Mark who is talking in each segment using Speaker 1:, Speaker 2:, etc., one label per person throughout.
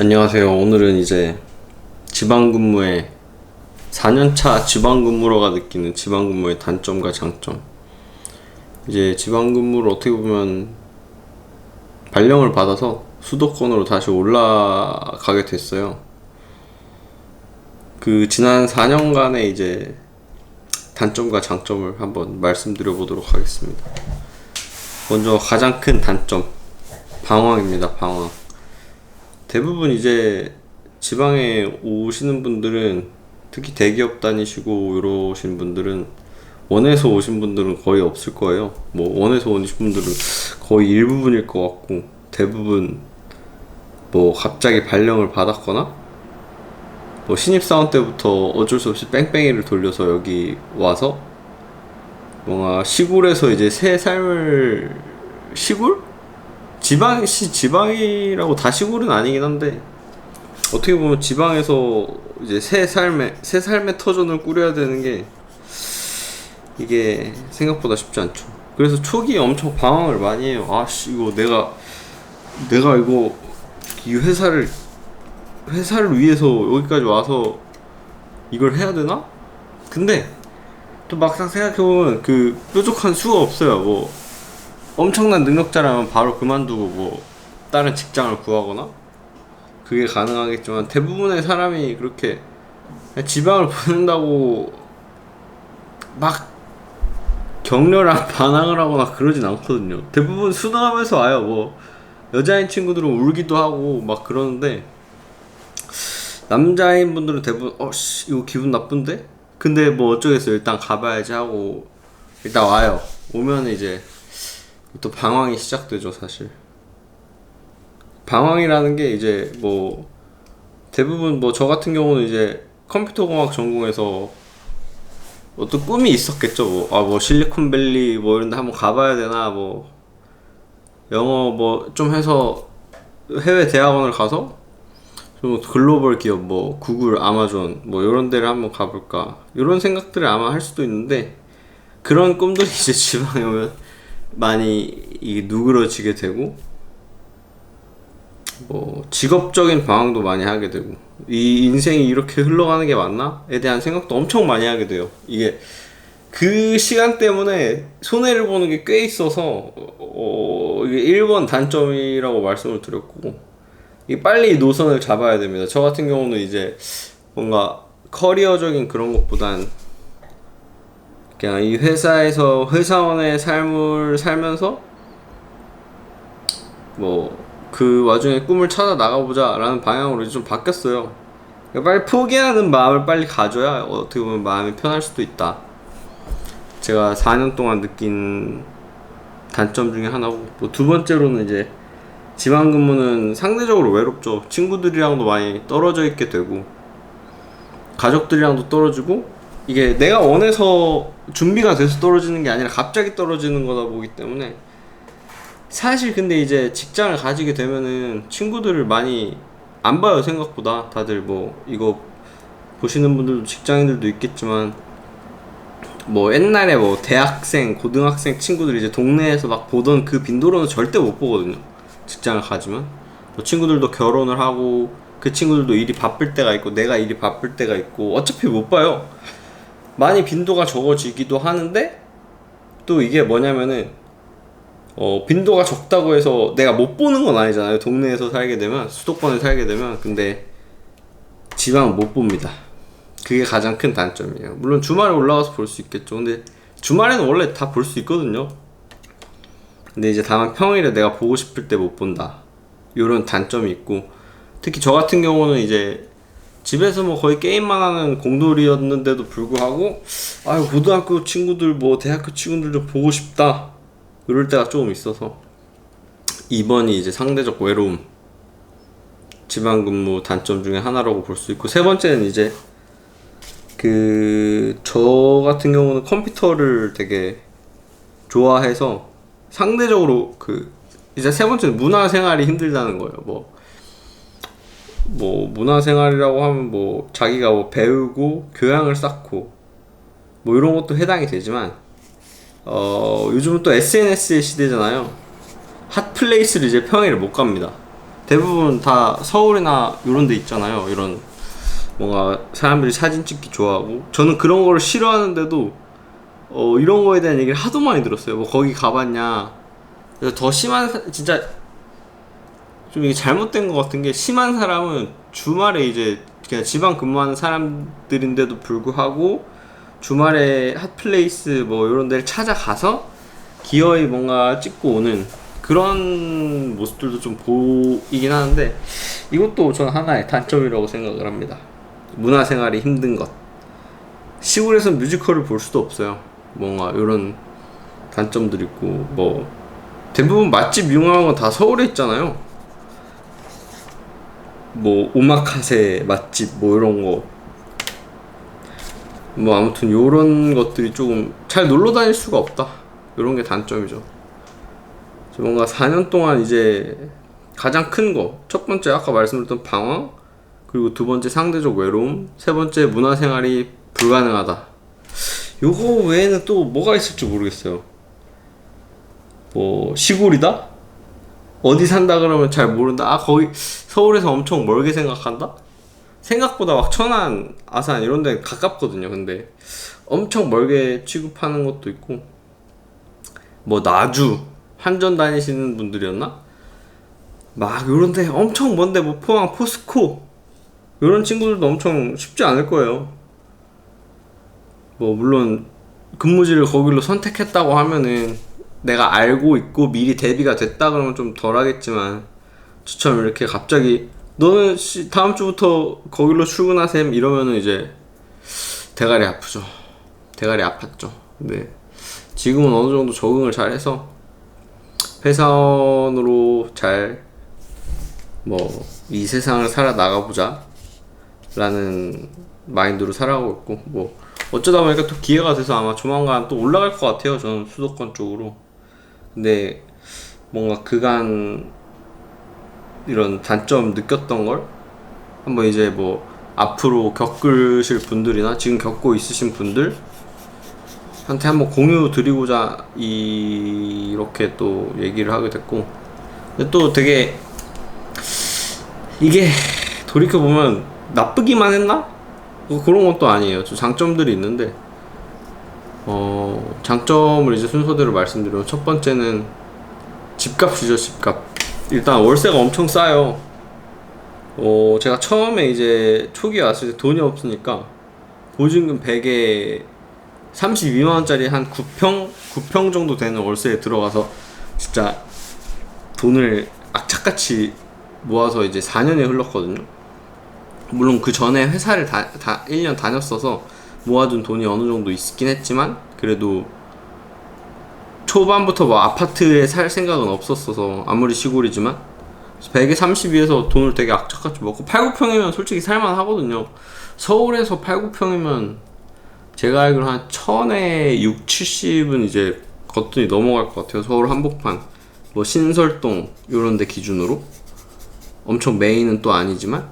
Speaker 1: 안녕하세요. 오늘은 이제 지방근무의 4년차 지방근무로가 느끼는 지방근무의 단점과 장점. 이제 지방근무를 어떻게 보면 발령을 받아서 수도권으로 다시 올라가게 됐어요. 그 지난 4년간의 이제 단점과 장점을 한번 말씀드려 보도록 하겠습니다. 먼저 가장 큰 단점, 방황입니다. 방황. 대부분 이제 지방에 오시는 분들은, 특히 대기업 다니시고 이러신 분들은, 원에서 오신 분들은 거의 없을 거예요. 뭐 원에서 오신 분들은 거의 일부분일 것 같고, 대부분 뭐 갑자기 발령을 받았거나 뭐 신입사원 때부터 어쩔 수 없이 뺑뺑이를 돌려서 여기 와서 뭔가 시골에서 이제 새 삶을, 시골? 지방이라고 다 시골은 아니긴 한데, 어떻게 보면 지방에서 이제 새 삶의 터전을 꾸려야 되는 게, 이게 생각보다 쉽지 않죠. 그래서 초기에 엄청 방황을 많이 해요. 아씨, 이거 내가 이거 이 회사를 위해서 여기까지 와서 이걸 해야 되나? 근데 또 막상 생각해보면 그 뾰족한 수가 없어요. 뭐 엄청난 능력자라면 바로 그만두고 뭐 다른 직장을 구하거나 그게 가능하겠지만, 대부분의 사람이 그렇게 지방을 보낸다고 막 격렬한 반항을 하거나 그러진 않거든요. 대부분 순응하면서 와요. 뭐 여자인 친구들은 울기도 하고 막 그러는데, 남자인 분들은 대부분 이거 기분 나쁜데? 근데 뭐 어쩌겠어요. 일단 가봐야지 하고 일단 와요. 오면 이제 또 방황이 시작되죠. 사실 방황이라는 게 이제 뭐 대부분 뭐 저 같은 경우는 이제 컴퓨터공학 전공해서 어떤 꿈이 있었겠죠. 뭐 실리콘밸리 뭐 이런 데 한번 가봐야 되나, 뭐 영어 뭐 좀 해서 해외 대학원을 가서 좀 글로벌 기업 뭐 구글, 아마존 뭐 이런 데를 한번 가볼까, 이런 생각들을 아마 할 수도 있는데, 그런 꿈들이 이제 지방에 오면 많이 이게 누그러지게 되고, 뭐 직업적인 방황도 많이 하게 되고, 이 인생이 이렇게 흘러가는 게 맞나?에 대한 생각도 엄청 많이 하게 돼요. 이게 그 시간 때문에 손해를 보는 게 꽤 있어서 이게 1번 단점이라고 말씀을 드렸고, 이게 빨리 노선을 잡아야 됩니다. 저 같은 경우는 이제 뭔가 커리어적인 그런 것보단 그냥 이 회사에서 회사원의 삶을 살면서 뭐 그 와중에 꿈을 찾아 나가보자 라는 방향으로 이제 좀 바뀌었어요. 그러니까 빨리 포기하는 마음을 빨리 가져야 어떻게 보면 마음이 편할 수도 있다. 제가 4년 동안 느낀 단점 중에 하나고, 뭐 두 번째로는 이제 지방근무는 상대적으로 외롭죠. 친구들이랑도 많이 떨어져 있게 되고, 가족들이랑도 떨어지고, 이게 내가 원해서 준비가 돼서 떨어지는 게 아니라 갑자기 떨어지는 거다 보기 때문에, 사실 근데 이제 직장을 가지게 되면은 친구들을 많이 안 봐요. 생각보다 다들 뭐 이거 보시는 분들도 직장인들도 있겠지만, 뭐 옛날에 뭐 대학생, 고등학생 친구들 이제 동네에서 막 보던 그 빈도로는 절대 못 보거든요. 직장을 가지면 뭐 친구들도 결혼을 하고, 그 친구들도 일이 바쁠 때가 있고 내가 일이 바쁠 때가 있고, 어차피 못 봐요. 많이 빈도가 적어지기도 하는데, 또 이게 뭐냐면은 빈도가 적다고 해서 내가 못 보는 건 아니잖아요. 동네에서 살게 되면, 수도권에 살게 되면. 근데 지방은 못 봅니다. 그게 가장 큰 단점이에요. 물론 주말에 올라가서 볼 수 있겠죠. 근데 주말에는 원래 다 볼 수 있거든요. 근데 이제 다만 평일에 내가 보고 싶을 때 못 본다, 요런 단점이 있고, 특히 저 같은 경우는 이제 집에서 뭐 거의 게임만 하는 공돌이었는데도 불구하고, 아유 고등학교 친구들 뭐 대학교 친구들 좀 보고 싶다, 이럴 때가 조금 있어서, 2번이 이제 상대적 외로움, 지방근무 단점 중에 하나라고 볼 수 있고, 세 번째는 이제 저 같은 경우는 컴퓨터를 되게 좋아해서 상대적으로 이제 세 번째는 문화생활이 힘들다는 거예요. 뭐 문화생활이라고 하면 뭐 자기가 뭐 배우고 교양을 쌓고 뭐 이런 것도 해당이 되지만, 요즘은 또 SNS의 시대잖아요. 핫플레이스를 이제 평일에 못 갑니다. 대부분 다 서울이나 이런 데 있잖아요. 이런 뭔가 사람들이 사진 찍기 좋아하고, 저는 그런 거를 싫어하는데도 이런 거에 대한 얘기를 하도 많이 들었어요. 뭐 거기 가봤냐. 그래서 더 심한 진짜 좀 이게 잘못된 것 같은 게, 심한 사람은 주말에 이제 그냥 지방 근무하는 사람들인데도 불구하고 주말에 핫플레이스 뭐 이런 데를 찾아가서 기어이 뭔가 찍고 오는 그런 모습들도 좀 보이긴 하는데, 이것도 저는 하나의 단점이라고 생각을 합니다. 문화생활이 힘든 것. 시골에서 뮤지컬을 볼 수도 없어요. 뭔가 이런 단점들이 있고, 뭐 대부분 맛집 유명한 건 다 서울에 있잖아요. 뭐 오마카세 맛집 뭐 이런 거, 뭐 아무튼 요런 것들이 조금 잘 놀러 다닐 수가 없다, 요런 게 단점이죠. 뭔가 4년 동안 이제 가장 큰 거, 첫 번째 아까 말씀드렸던 방황, 그리고 두 번째 상대적 외로움, 세 번째 문화생활이 불가능하다. 요거 외에는 또 뭐가 있을지 모르겠어요. 뭐 시골이다? 어디 산다 그러면 잘 모른다. 아 거기 서울에서 엄청 멀게 생각한다? 생각보다 막 천안, 아산 이런 데 가깝거든요. 근데 엄청 멀게 취급하는 것도 있고, 뭐 나주, 한전 다니시는 분들이었나? 막 요런 데 엄청 먼데, 뭐 포항, 포스코 요런 친구들도 엄청 쉽지 않을 거예요. 뭐 물론 근무지를 거기로 선택했다고 하면은 내가 알고 있고 미리 대비가 됐다 그러면 좀 덜 하겠지만, 저처럼 이렇게 갑자기 너는 다음 주부터 거기로 출근하셈 이러면은 이제 대가리 아프죠. 대가리 아팠죠. 근데 지금은 어느 정도 적응을 잘 해서 회사원으로 잘 뭐 이 세상을 살아 나가보자 라는 마인드로 살아가고 있고, 뭐 어쩌다 보니까 또 기회가 돼서 아마 조만간 또 올라갈 것 같아요. 저는 수도권 쪽으로. 근데 뭔가 그간 이런 단점 느꼈던 걸 한번 이제 뭐 앞으로 겪으실 분들이나 지금 겪고 있으신 분들 한테 한번 공유 드리고자 이렇게 또 얘기를 하게 됐고, 근데 또 되게 이게 돌이켜보면 나쁘기만 했나? 뭐 그런 것도 아니에요. 좀 장점들이 있는데, 장점을 이제 순서대로 말씀드리면, 첫 번째는 집값이죠. 집값. 일단 월세가 엄청 싸요. 제가 처음에 이제 초기에 왔을 때 돈이 없으니까 보증금 100에 32만원짜리 한 9평 정도 되는 월세에 들어가서 진짜 돈을 악착같이 모아서 이제 4년이 흘렀거든요. 물론 그 전에 회사를 1년 다녔어서 모아둔 돈이 어느 정도 있긴 했지만, 그래도 초반부터 뭐 아파트에 살 생각은 없었어서, 아무리 시골이지만 100에 32에서 돈을 되게 악착같이 먹고, 8, 9평이면 솔직히 살만 하거든요. 서울에서 8, 9평이면 제가 알기로 한 1000에 6, 70은 이제 거뜬히 넘어갈 것 같아요. 서울 한복판, 뭐 신설동 요런 데 기준으로. 엄청 메인은 또 아니지만,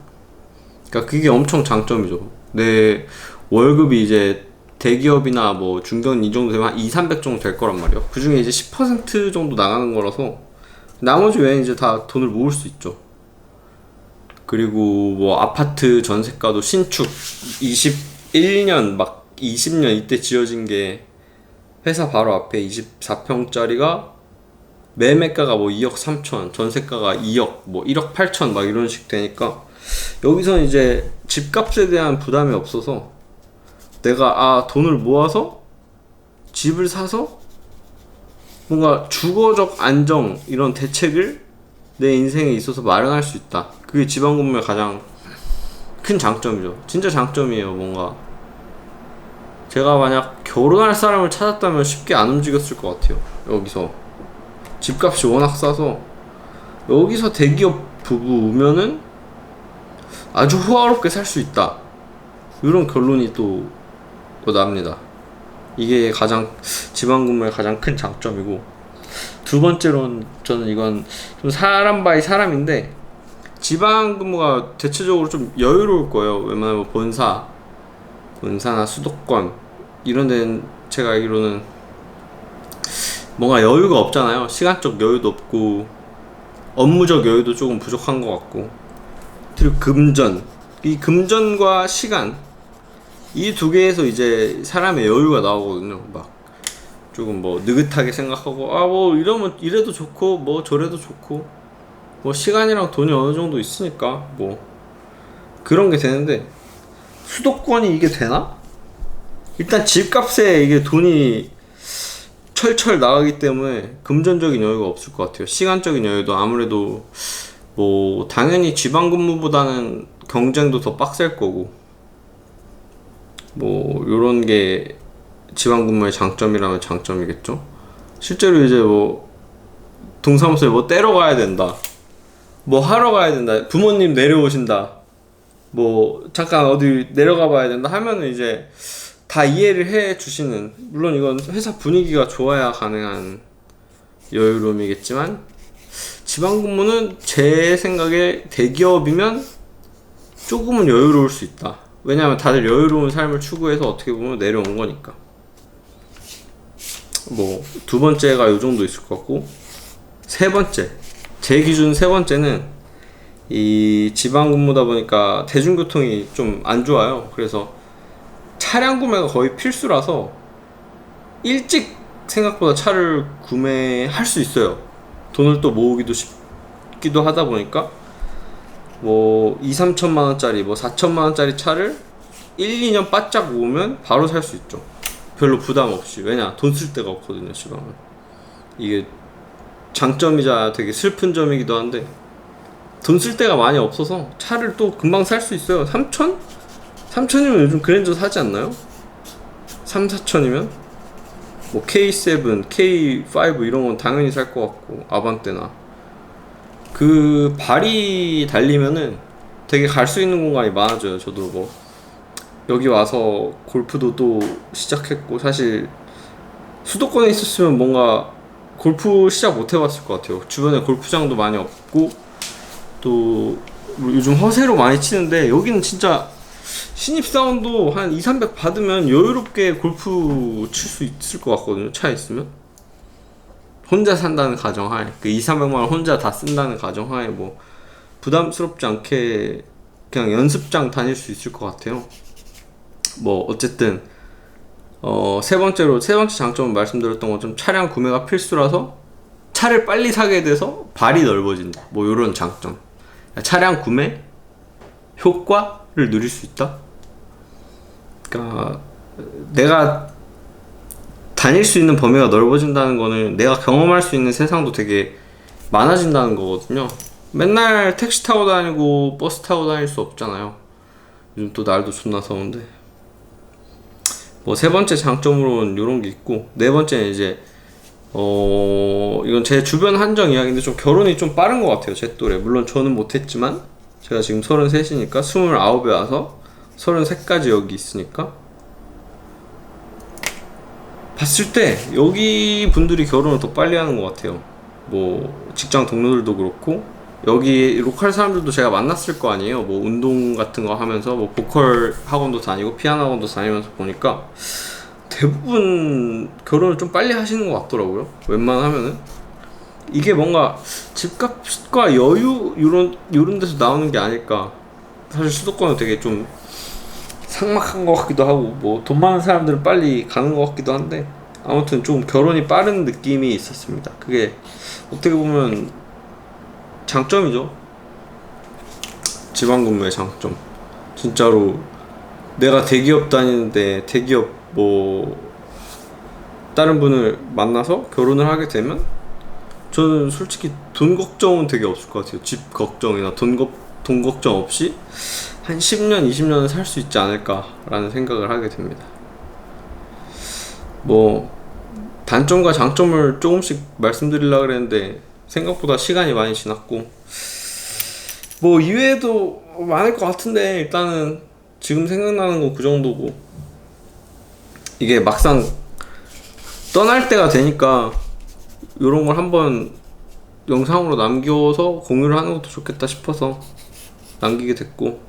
Speaker 1: 그러니까 그게 엄청 장점이죠. 내 월급이 이제 대기업이나 뭐 중견 이 정도 되면 한 2, 300 정도 될 거란 말이에요. 그 중에 이제 10% 정도 나가는 거라서 나머지 외에는 이제 다 돈을 모을 수 있죠. 그리고 뭐 아파트 전세가도 신축 21년 막 20년 이때 지어진 게 회사 바로 앞에 24평짜리가 매매가가 뭐 2억 3천, 전세가가 2억, 뭐 1억 8천 막 이런 식 되니까, 여기서는 이제 집값에 대한 부담이 없어서 내가 돈을 모아서 집을 사서 뭔가 주거적 안정 이런 대책을 내 인생에 있어서 마련할 수 있다. 그게 지방근무의 가장 큰 장점이죠. 진짜 장점이에요. 뭔가 제가 만약 결혼할 사람을 찾았다면 쉽게 안 움직였을 것 같아요. 여기서 집값이 워낙 싸서 여기서 대기업 부부면은 아주 호화롭게 살 수 있다, 이런 결론이 또 납니다. 이게 가장 지방근무의 가장 큰 장점이고, 두 번째로는 저는 이건 좀 사람 바이 사람인데, 지방근무가 대체적으로 좀 여유로울 거예요. 웬만하면 본사나 수도권 이런 데는 제가 알기로는 뭔가 여유가 없잖아요. 시간적 여유도 없고, 업무적 여유도 조금 부족한 것 같고, 그리고 금전, 이 금전과 시간, 이 두 개에서 이제 사람의 여유가 나오거든요. 막 조금 뭐 느긋하게 생각하고, 아 뭐 이러면 이래도 좋고 뭐 저래도 좋고, 뭐 시간이랑 돈이 어느 정도 있으니까 뭐 그런 게 되는데, 수도권이 이게 되나? 일단 집값에 이게 돈이 철철 나가기 때문에 금전적인 여유가 없을 것 같아요. 시간적인 여유도 아무래도 뭐 당연히 지방 근무보다는 경쟁도 더 빡셀 거고, 뭐 요런 게 지방 근무의 장점이라면 장점이겠죠. 실제로 이제 뭐 동사무소에 뭐 떼러 가야 된다, 뭐 하러 가야 된다, 부모님 내려오신다, 뭐 잠깐 어디 내려가 봐야 된다 하면은 이제 다 이해를 해 주시는, 물론 이건 회사 분위기가 좋아야 가능한 여유로움이겠지만, 지방 근무는 제 생각에 대기업이면 조금은 여유로울 수 있다. 왜냐하면 다들 여유로운 삶을 추구해서 어떻게 보면 내려온 거니까. 뭐 두 번째가 요 정도 있을 것 같고, 세 번째, 제 기준 세 번째는 이 지방 근무다 보니까 대중교통이 좀 안 좋아요. 그래서 차량 구매가 거의 필수라서 일찍 생각보다 차를 구매할 수 있어요. 돈을 또 모으기도 쉽기도 하다 보니까 뭐 2, 3천만 원짜리 뭐 4천만 원짜리 차를 1, 2년 바짝 모으면 바로 살 수 있죠. 별로 부담 없이. 왜냐? 돈 쓸 데가 없거든요, 지방은. 이게 장점이자 되게 슬픈 점이기도 한데, 돈 쓸 데가 많이 없어서 차를 또 금방 살 수 있어요. 3천? 3천이면 요즘 그랜저 사지 않나요? 3, 4천이면? 뭐 K7, K5 이런 건 당연히 살 것 같고, 아반떼나 그 발이 달리면은 되게 갈 수 있는 공간이 많아져요. 저도 뭐 여기 와서 골프도 또 시작했고, 사실 수도권에 있었으면 뭔가 골프 시작 못 해봤을 것 같아요. 주변에 골프장도 많이 없고, 또 요즘 허세로 많이 치는데, 여기는 진짜 신입사원도 한 2, 300 받으면 여유롭게 골프 칠 수 있을 것 같거든요. 차 있으면. 혼자 산다는 가정하에, 그 2, 300만 원 혼자 다 쓴다는 가정하에 뭐 부담스럽지 않게 그냥 연습장 다닐 수 있을 것 같아요. 뭐 어쨌든 세 번째 장점은 말씀드렸던 것처럼 차량 구매가 필수라서 차를 빨리 사게 돼서 발이 넓어진다, 뭐 요런 장점. 차량 구매 효과를 누릴 수 있다. 그러니까 내가 다닐 수 있는 범위가 넓어진다는 거는 내가 경험할 수 있는 세상도 되게 많아진다는 거거든요. 맨날 택시 타고 다니고 버스 타고 다닐 수 없잖아요. 요즘 또 날도 존나 더운데. 뭐 세 번째 장점으로는 요런 게 있고, 네 번째는 이제 이건 제 주변 한정 이야기인데, 좀 결혼이 좀 빠른 것 같아요, 제 또래. 물론 저는 못했지만 제가 지금 33이니까 29에 와서 33까지 여기 있으니까 봤을 때 여기 분들이 결혼을 더 빨리 하는 것 같아요. 뭐 직장 동료들도 그렇고, 여기 로컬 사람들도 제가 만났을 거 아니에요. 뭐 운동 같은 거 하면서 뭐 보컬 학원도 다니고 피아노 학원도 다니면서 보니까 대부분 결혼을 좀 빨리 하시는 것 같더라고요. 웬만하면은. 이게 뭔가 집값과 여유 요런 데서 나오는 게 아닐까. 사실 수도권은 되게 좀 삭막한 것 같기도 하고, 뭐 돈 많은 사람들은 빨리 가는 것 같기도 한데, 아무튼 좀 결혼이 빠른 느낌이 있었습니다. 그게 어떻게 보면 장점이죠. 지방근무의 장점. 진짜로 내가 대기업 다니는데 대기업 뭐 다른 분을 만나서 결혼을 하게 되면 저는 솔직히 돈 걱정은 되게 없을 것 같아요. 집 걱정이나 돈 걱정 없이 한 10년, 20년은 살 수 있지 않을까라는 생각을 하게 됩니다. 뭐 단점과 장점을 조금씩 말씀드리려고 그랬는데 생각보다 시간이 많이 지났고, 뭐 이외에도 많을 것 같은데 일단은 지금 생각나는 건 그 정도고, 이게 막상 떠날 때가 되니까 이런 걸 한번 영상으로 남겨서 공유를 하는 것도 좋겠다 싶어서 남기게 됐고,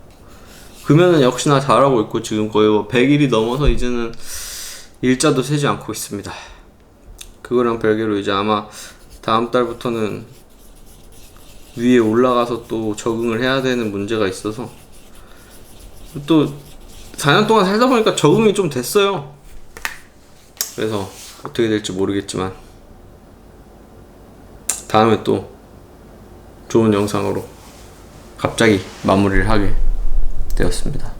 Speaker 1: 금연은 역시나 잘하고 있고, 지금 거의 뭐 100일이 넘어서 이제는 일자도 세지 않고 있습니다. 그거랑 별개로 이제 아마 다음 달부터는 위에 올라가서 또 적응을 해야 되는 문제가 있어서 또 4년 동안 살다 보니까 적응이 좀 됐어요. 그래서 어떻게 될지 모르겠지만 다음에 또 좋은 영상으로 갑자기 마무리를 하게 되었습니다.